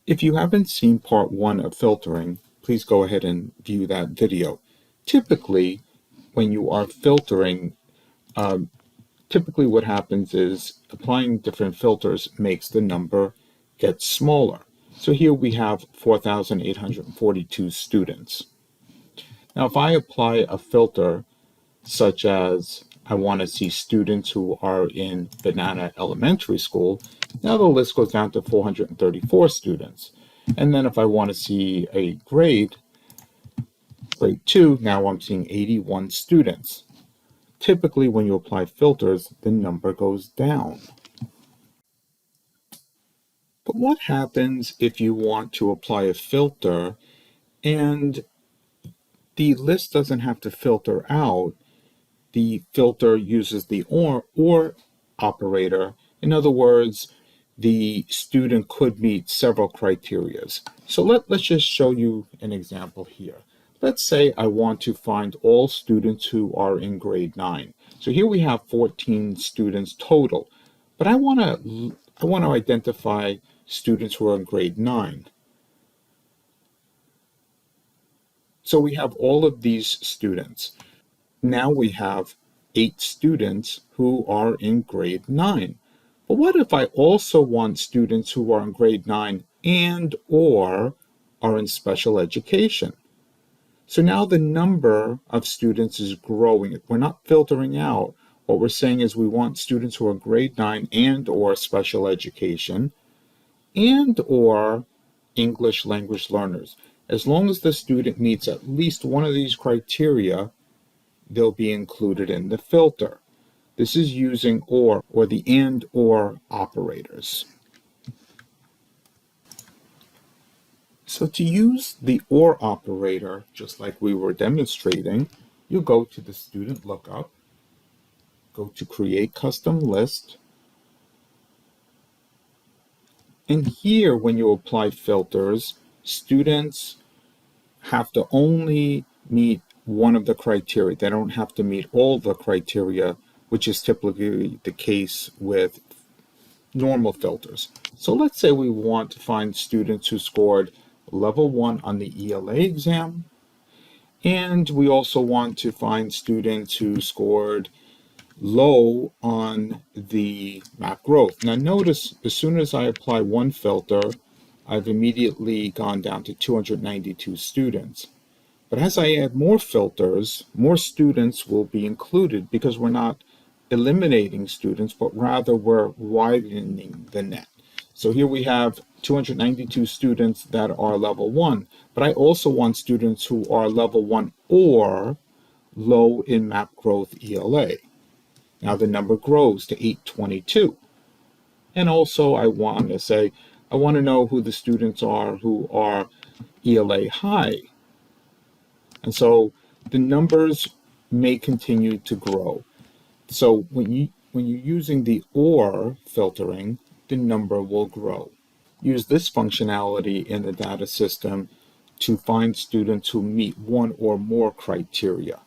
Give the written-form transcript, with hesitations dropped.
If you haven't seen part 1 of filtering, please go ahead and view that video. Typically, when you are filtering, typically what happens is applying different filters makes the number get smaller. So here we have 4,842 students. Now, if I apply a filter such as I want to see students who are in Banana Elementary School, now the list goes down to 434 students. And then if I want to see a grade 2, now I'm seeing 81 students. Typically, when you apply filters, the number goes down. But what happens if you want to apply a filter and the list doesn't have to filter out? The filter uses the or operator. In other words, the student could meet several criterias. So let's just show you an example here. Let's say I want to find all students who are in grade 9. So here we have 14 students total, but I want to identify students who are in grade 9. So we have all of these students. Now we have 8 students who are in grade 9. But what if I also want students who are in grade 9 and or are in special education? So now the number of students is growing. We're not filtering out. What we're saying is we want students who are grade 9 and or special education and or English language learners. As long as the student meets at least one of these criteria, they'll be included in the filter. This is using or the and or operators. So to use the or operator, just like we were demonstrating, you go to the student lookup, go to create custom list, and here when you apply filters, students have to only meet one of the criteria. They don't have to meet all the criteria, which is typically the case with normal filters. So let's say we want to find students who scored level 1 on the ELA exam, and we also want to find students who scored low on the map growth. Now notice, as soon as I apply one filter, I've immediately gone down to 292 students. But as I add more filters, more students will be included because we're not eliminating students, but rather we're widening the net. So here we have 292 students that are level 1, but I also want students who are level 1 or low in map growth ELA. Now the number grows to 822. And also I want to say, I want to know who the students are who are ELA high. And so the numbers may continue to grow. So when you're using the or filtering, the number will grow. Use this functionality in the data system to find students who meet one or more criteria.